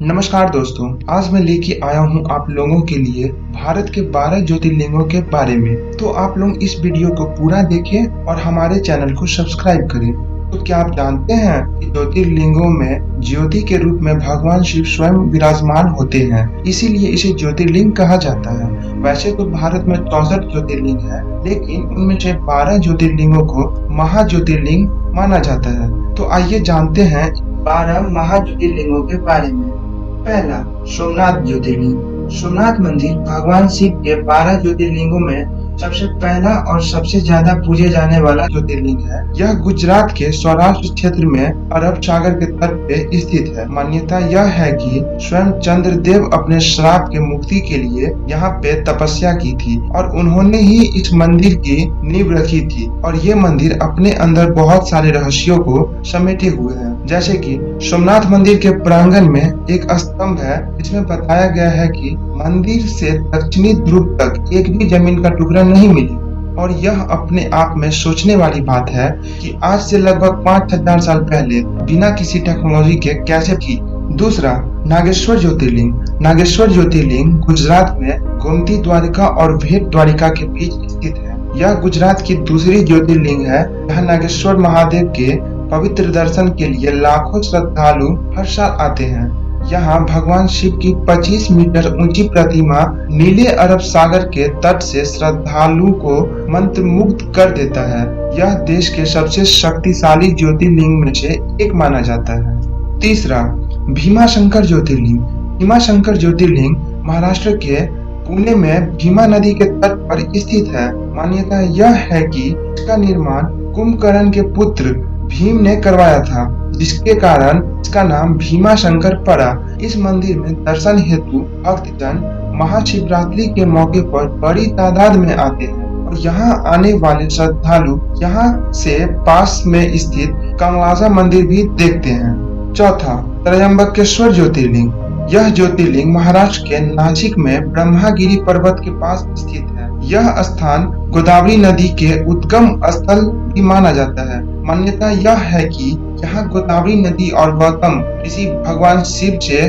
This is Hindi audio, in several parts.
नमस्कार दोस्तों, आज मैं लेके आया हूँ आप लोगों के लिए भारत के 12 ज्योतिर्लिंगों के बारे में। तो आप लोग इस वीडियो को पूरा देखें और हमारे चैनल को सब्सक्राइब करें। तो क्या आप जानते हैं कि ज्योतिर्लिंगों में ज्योति के रूप में भगवान शिव स्वयं विराजमान होते हैं, इसीलिए इसे ज्योतिर्लिंग कहा जाता है। वैसे तो भारत में 64 ज्योतिर्लिंग है, लेकिन उनमें से 12 ज्योतिर्लिंगों को महाज्योतिर्लिंग माना जाता है। तो आइए जानते हैं 12 महाज्योतिर्लिंगों के बारे में। पहला, सोमनाथ ज्योतिर्लिंग। सोमनाथ मंदिर भगवान शिव के 12 ज्योतिर्लिंगों में सबसे पहला और सबसे ज्यादा पूजे जाने वाला ज्योतिर्लिंग है। यह गुजरात के सौराष्ट्र क्षेत्र में अरब सागर के तट पे स्थित है। मान्यता यह है कि स्वयं चंद्रदेव अपने श्राप के मुक्ति के लिए यहाँ पे तपस्या की थी और उन्होंने ही इस मंदिर की नींव रखी थी। और ये मंदिर अपने अंदर बहुत सारे रहस्यों को समेटे हुए है। जैसे कि सोमनाथ मंदिर के प्रांगण में एक स्तंभ है, जिसमें बताया गया है कि मंदिर से दक्षिणी ध्रुव तक एक भी जमीन का टुकड़ा नहीं मिली। और यह अपने आप में सोचने वाली बात है कि आज से लगभग 5000 साल पहले बिना किसी टेक्नोलॉजी के कैसे की। दूसरा, नागेश्वर ज्योतिर्लिंग। नागेश्वर ज्योतिर्लिंग गुजरात में गोमती द्वारिका और भेट द्वारिका के बीच स्थित है। यह गुजरात की दूसरी ज्योतिर्लिंग है जहाँ नागेश्वर महादेव के पवित्र दर्शन के लिए लाखों श्रद्धालु हर साल आते हैं। यहाँ भगवान शिव की 25 मीटर ऊंची प्रतिमा नीले अरब सागर के तट से श्रद्धालु को मंत्रमुग्ध कर देता है। यह देश के सबसे शक्तिशाली ज्योतिर्लिंग में से एक माना जाता है। तीसरा, भीमाशंकर ज्योतिर्लिंग। भीमाशंकर ज्योतिर्लिंग महाराष्ट्र के पुणे में भीमा नदी के तट पर स्थित है। मान्यता यह है कि इसका निर्माण कुंभकर्ण के पुत्र भीम ने करवाया था, जिसके कारण इसका नाम भीमाशंकर पड़ा। इस मंदिर में दर्शन हेतु भक्तजन महाशिवरात्रि के मौके पर बड़ी तादाद में आते हैं और यहाँ आने वाले श्रद्धालु यहाँ से पास में स्थित कमलासा मंदिर भी देखते हैं। चौथा, त्रयंबकेश्वर ज्योतिर्लिंग। यह ज्योतिर्लिंग महाराष्ट्र के नासिक में ब्रह्मागिरी पर्वत के पास स्थित है। यह स्थान गोदावरी नदी के उद्गम स्थल भी माना जाता है। मान्यता यह है कि यहाँ गोदावरी नदी और गौतम ऋषि भगवान शिव से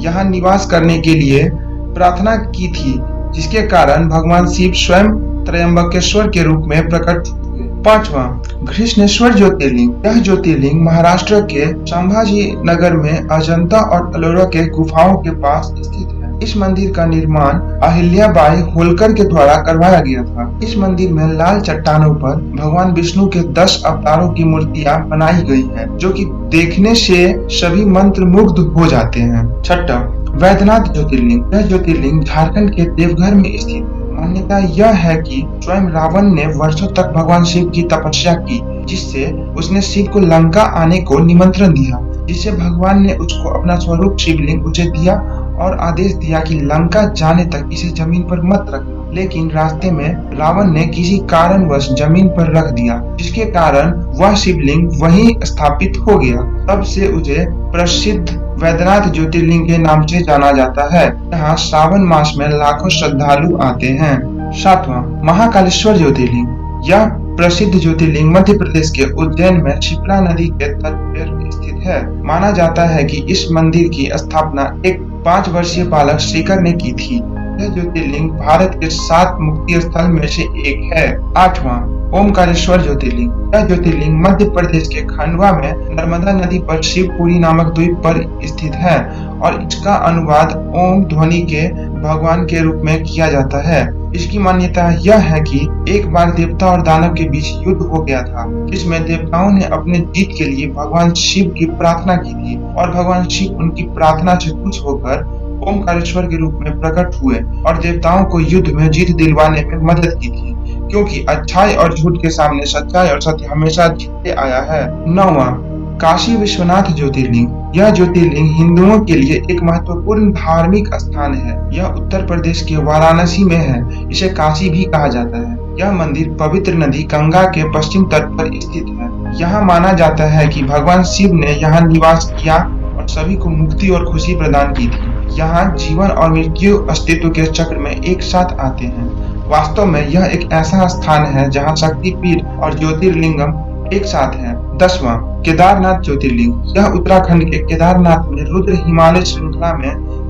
यहाँ निवास करने के लिए प्रार्थना की थी, जिसके कारण भगवान शिव स्वयं त्रयंबकेश्वर के रूप में प्रकट हुए। पांचवा, घृष्णेश्वर ज्योतिर्लिंग। यह ज्योतिर्लिंग महाराष्ट्र के संभाजी नगर में अजंता और एलोरा के गुफाओं के पास स्थित है। इस मंदिर का निर्माण अहिल्याबाई होलकर के द्वारा करवाया गया था। इस मंदिर में लाल चट्टानों पर भगवान विष्णु के 10 अवतारों की मूर्तियां बनाई गई हैं, जो कि देखने से सभी मंत्र मुग्ध हो जाते हैं। छठा, वैद्यनाथ ज्योतिर्लिंग। यह ज्योतिर्लिंग झारखंड के देवघर में स्थित है। मान्यता यह है कि स्वयं रावण ने वर्षों तक भगवान शिव की तपस्या की, जिससे उसने शिव को लंका आने को निमंत्रण दिया, जिससे भगवान ने उसको अपना स्वरूप शिवलिंग उसे दिया और आदेश दिया कि लंका जाने तक इसे जमीन पर मत रखना। लेकिन रास्ते में रावण ने किसी कारणवश जमीन पर रख दिया, जिसके कारण वह शिवलिंग वहीं स्थापित हो गया। तब से उसे प्रसिद्ध वैद्यनाथ ज्योतिर्लिंग के नाम से जाना जाता है। यहाँ श्रावण मास में लाखों श्रद्धालु आते हैं। सातवां, महाकालेश्वर ज्योतिर्लिंग। यह प्रसिद्ध ज्योतिर्लिंग मध्य प्रदेश के उज्जैन में शिप्रा नदी के तट पर स्थित है। माना जाता है कि इस मंदिर की स्थापना एक 5 वर्षीय बालक श्रीकर ने की थी। यह ज्योतिर्लिंग भारत के 7 मुक्ति स्थल में से एक है। आठवां, ओमकारेश्वर ज्योतिर्लिंग। यह ज्योतिर्लिंग मध्य प्रदेश के खंडवा में नर्मदा नदी पर शिवपुरी नामक द्वीप पर स्थित है और इसका अनुवाद ओम ध्वनि के भगवान के रूप में किया जाता है। इसकी मान्यता यह है कि एक बार देवता और दानव के बीच युद्ध हो गया था, जिसमें देवताओं ने अपने जीत के लिए भगवान शिव की प्रार्थना की थी और भगवान शिव उनकी प्रार्थना से खुश होकर ओमकारेश्वर के रूप में प्रकट हुए और देवताओं को युद्ध में जीत दिलवाने में मदद की थी, क्योंकि अच्छाई और झूठ के सामने सच्चाई और सत्य हमेशा जीतते आया है। नौवां, काशी विश्वनाथ ज्योतिर्लिंग। यह ज्योतिर्लिंग हिंदुओं के लिए एक महत्वपूर्ण धार्मिक स्थान है। यह उत्तर प्रदेश के वाराणसी में है। इसे काशी भी कहा जाता है। यह मंदिर पवित्र नदी गंगा के पश्चिम तट पर स्थित है। यहाँ माना जाता है कि भगवान शिव ने यहाँ निवास किया और सभी को मुक्ति और खुशी प्रदान की थी। यहाँ जीवन और मृत्यु अस्तित्व के चक्र में एक साथ आते हैं। वास्तव में यह एक ऐसा स्थान है जहाँ शक्तिपीठ और ज्योतिर्लिंगम एक साथ है। 10वां केदारनाथ ज्योतिर्लिंग। यह उत्तराखंड के केदारनाथ में रुद्र हिमालय श्रृंखला में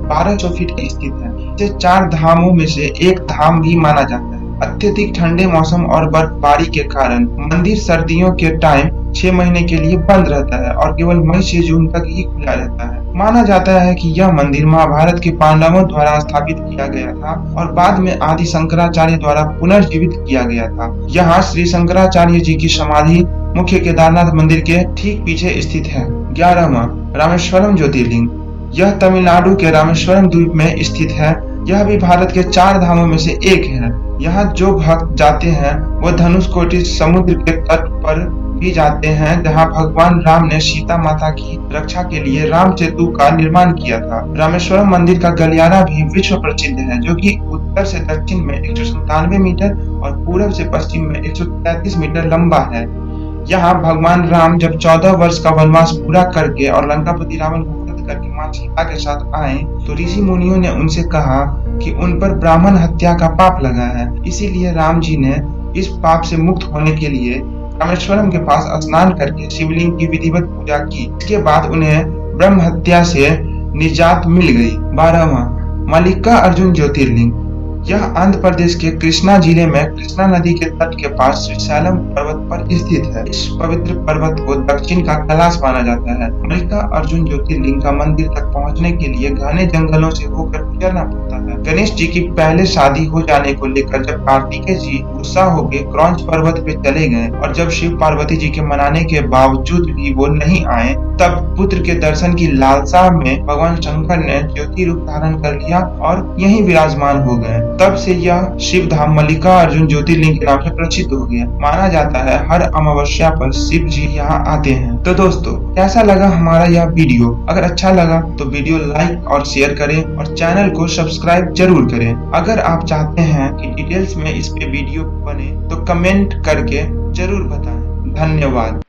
1200 फीट स्थित है। इसे 4 धामों में से एक धाम भी माना जाता है। अत्यधिक ठंडे मौसम और बर्फबारी के कारण मंदिर सर्दियों के टाइम 6 महीने के लिए बंद रहता है और केवल मई से जून तक ही खुला रहता है। माना जाता है कि यह मंदिर महाभारत के पांडवों द्वारा स्थापित किया गया था और बाद में आदि शंकराचार्य द्वारा पुनर्जीवित किया गया था। यहाँ श्री शंकराचार्य जी की समाधि मुख्य केदारनाथ मंदिर के ठीक पीछे स्थित है। 11वां रामेश्वरम ज्योतिर्लिंग। यह तमिलनाडु के रामेश्वरम द्वीप में स्थित है। यह भी भारत के 4 धामों में से एक है। यहाँ जो भक्त जाते हैं वो धनुषकोटि समुद्र के तट पर भी जाते हैं, जहाँ भगवान राम ने सीता माता की रक्षा के लिए राम सेतु का निर्माण किया था। रामेश्वरम मंदिर का गलियारा भी विश्व प्रसिद्ध है, जो कि उत्तर से दक्षिण में 197 मीटर और पूर्व से पश्चिम में 133 मीटर लंबा है। यहाँ भगवान राम जब 14 वर्ष का वनवास पूरा करके और लंकापति रावण को करके मां सीता के साथ आए तो ऋषि मुनियों ने उनसे कहा कि उन पर ब्राह्मण हत्या का पाप लगा है। इसीलिए राम जी ने इस पाप से मुक्त होने के लिए रामेश्वरम के पास स्नान करके शिवलिंग की विधिवत पूजा की। इसके बाद उन्हें ब्रह्म हत्या से निजात मिल गई। 12वां मल्लिकार्जुन ज्योतिर्लिंग। यह आंध्र प्रदेश के कृष्णा जिले में कृष्णा नदी के तट के पास श्रीशैलम पर्वत पर स्थित है। इस पवित्र पर्वत को दक्षिण का कैलाश माना जाता है। मल्लिकार्जुन ज्योतिर्लिंग का मंदिर तक पहुंचने के लिए घने जंगलों से होकर गुजरना पड़ता है। गणेश जी की पहले शादी हो जाने को लेकर जब कार्तिकेय जी गुस्सा होकर क्रौंच पर्वत पे चले गए और जब शिव पार्वती जी के मनाने के बावजूद भी वो नहीं आए, तब पुत्र के दर्शन की लालसा में भगवान शंकर ने ज्योति रूप धारण कर लिया और यहीं विराजमान हो गए। तब से यह शिव धाम मल्लिकार्जुन ज्योतिर्लिंग के नाम से प्रसिद्ध हो गया। माना जाता है हर अमावस्या पर शिव जी यहाँ आते हैं। तो दोस्तों, कैसा लगा हमारा यह वीडियो? अगर अच्छा लगा तो वीडियो लाइक और शेयर करें और चैनल को सब्सक्राइब जरूर करें। अगर आप चाहते हैं कि डिटेल्स में इस पे वीडियो बने तो कमेंट करके जरूर बताएं। धन्यवाद।